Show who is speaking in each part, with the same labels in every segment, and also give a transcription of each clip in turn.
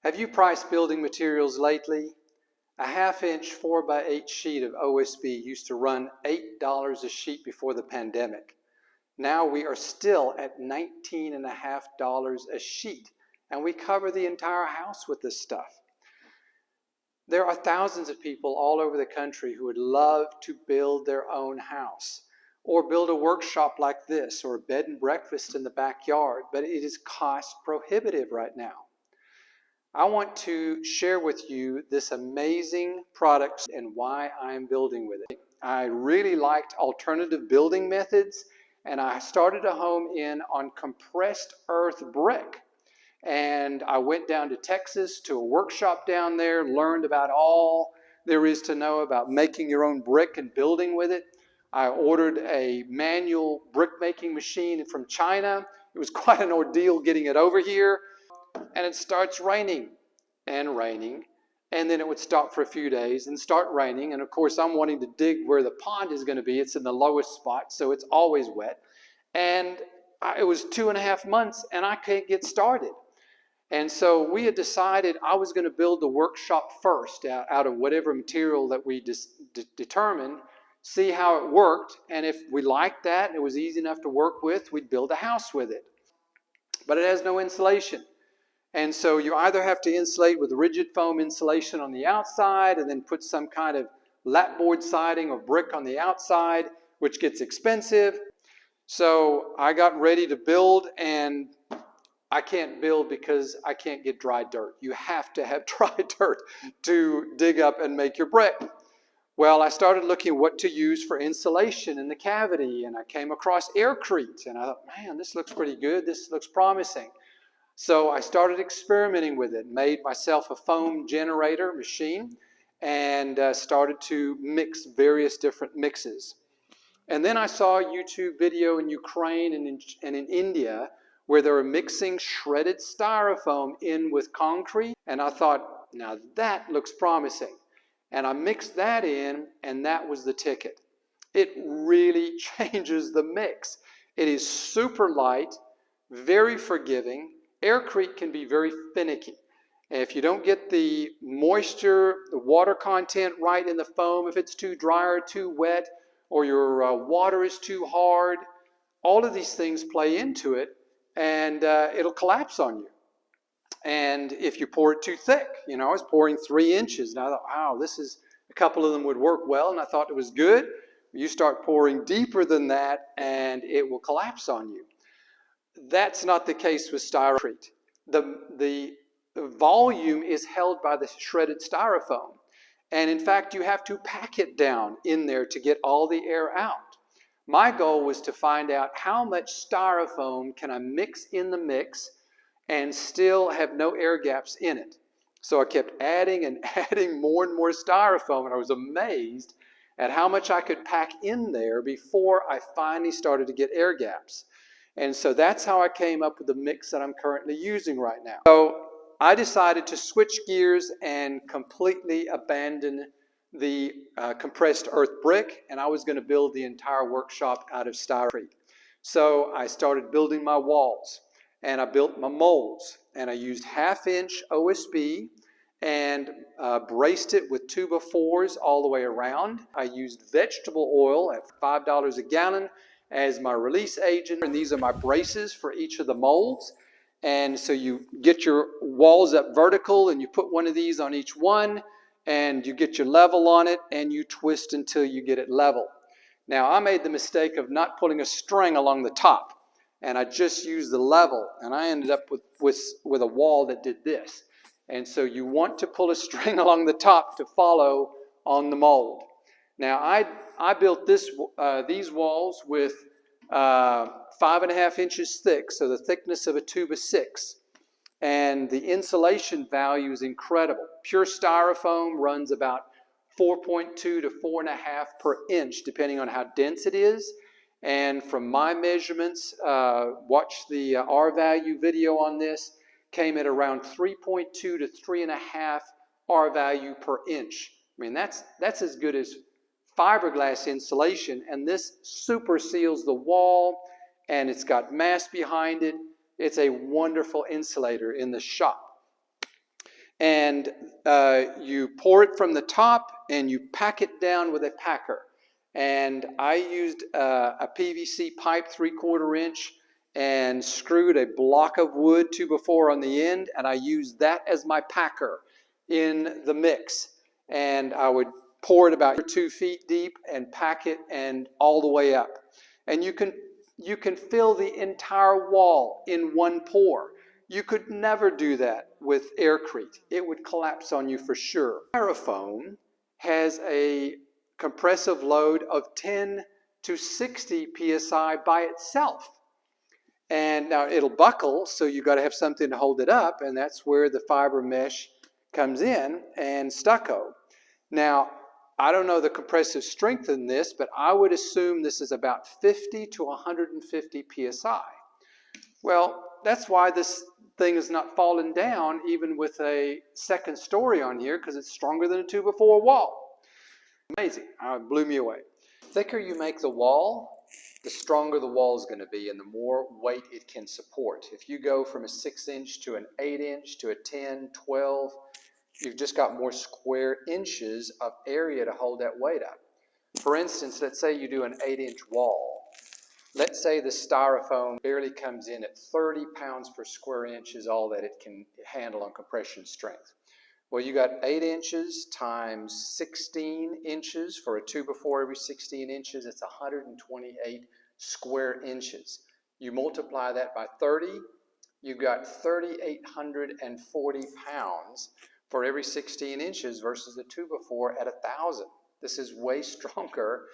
Speaker 1: Have you priced building materials lately? A half-inch 4x8 sheet of OSB used to run $8 a sheet before the pandemic. Now we are still at $19.50 a sheet, and we cover the entire house with this stuff. There are thousands of people all over the country who would love to build their own house, or build a workshop like this, or a bed and breakfast in the backyard, but it is cost prohibitive right now. I want to share with you this amazing product and why I'm building with it. I really liked alternative building methods, and I started a home on compressed earth brick. And I went down to Texas to a workshop down there, learned about all there is to know about making your own brick and building with it. I ordered a manual brick making machine from China. It was quite an ordeal getting it over here. And it starts raining and raining, and then it would stop for a few days and start raining. And of course, I'm wanting to dig where the pond is going to be. It's in the lowest spot, so it's always wet. And it was 2.5 months, and I can't get started. And so we had decided I was going to build the workshop first out of whatever material that we determined, see how it worked, and if we liked that and it was easy enough to work with, we'd build a house with it. But it has no insulation. And so you either have to insulate with rigid foam insulation on the outside and then put some kind of lapboard siding or brick on the outside, which gets expensive. So I got ready to build, and I can't build because I can't get dry dirt. You have to have dry dirt to dig up and make your brick. Well, I started looking at what to use for insulation in the cavity, and I came across Aircrete, and I thought, man, this looks pretty good. This looks promising. So I started experimenting with it, made myself a foam generator machine, and started to mix various different mixes. And then I saw a YouTube video in Ukraine and in India where they were mixing shredded styrofoam in with concrete, and I thought, now that looks promising. And I mixed that in, and that was the ticket. It really changes the mix. It is super light, very forgiving. Aircrete can be very finicky. If you don't get the moisture, the water content right in the foam, if it's too dry or too wet, or your water is too hard, all of these things play into it, and it'll collapse on you. And if you pour it too thick, I was pouring 3 inches, and I thought, wow, a couple of them would work well, and I thought it was good. You start pouring deeper than that, and it will collapse on you. That's not the case with Styroprete. The volume is held by the shredded styrofoam. And in fact, you have to pack it down in there to get all the air out. My goal was to find out how much styrofoam can I mix in the mix and still have no air gaps in it. So I kept adding and adding more and more styrofoam, and I was amazed at how much I could pack in there before I finally started to get air gaps. And so that's how I came up with the mix that I'm currently using right now. So I decided to switch gears and completely abandon the compressed earth brick, and I was going to build the entire workshop out of Styro. So I started building my walls, and I built my molds, and I used 1/2-inch OSB and braced it with 2x4s all the way around. I used vegetable oil at $5 a gallon as my release agent, and these are my braces for each of the molds. And so you get your walls up vertical, and you put one of these on each one, and you get your level on it, and you twist until you get it level. Now, I made the mistake of not pulling a string along the top, and I just used the level, and I ended up with a wall that did this. And so you want to pull a string along the top to follow on the mold. Now, I built these walls with 5.5 inches thick, so the thickness of a 2x6. And the insulation value is incredible. Pure styrofoam runs about 4.2 to 4.5 per inch, depending on how dense it is. And from my measurements, watch the R value video on this, came at around 3.2 to 3.5 R value per inch. I mean, that's as good as fiberglass insulation, and this super seals the wall, and it's got mass behind it. It's a wonderful insulator in the shop. and you pour it from the top and you pack it down with a packer. And I used a PVC pipe 3/4 inch and screwed a block of wood 2x4 on the end, and I used that as my packer in the mix. And I would pour it about 2 feet deep and pack it and all the way up. And you can fill the entire wall in one pour. You could never do that with Aircrete. It would collapse on you for sure. Styrofoam has a compressive load of 10 to 60 psi by itself. And now it'll buckle, so you've got to have something to hold it up, and that's where the fiber mesh comes in and stucco. Now, I don't know the compressive strength in this, but I would assume this is about 50 to 150 psi. Well, that's why this thing is not falling down even with a second story on here, because it's stronger than a 2x4 wall. Amazing. It blew me away. The thicker you make the wall, the stronger the wall is going to be and the more weight it can support. If you go from a 6-inch to an 8-inch to a 10, 12, you've just got more square inches of area to hold that weight up. For instance, let's say you do an 8-inch wall. Let's say the styrofoam barely comes in at 30 pounds per square inch is all that it can handle on compression strength. Well, you got 8 inches times 16 inches for a 2x4 every 16 inches. It's 128 square inches. You multiply that by 30, you've got 3,840 pounds for every 16 inches versus the 2x4 at 1,000. This is way stronger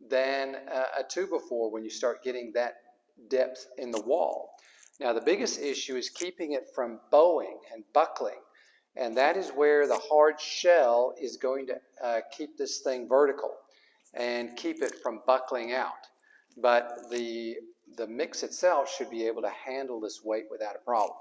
Speaker 1: than a 2x4 when you start getting that depth in the wall. Now, the biggest issue is keeping it from bowing and buckling, and that is where the hard shell is going to keep this thing vertical and keep it from buckling out. But the mix itself should be able to handle this weight without a problem.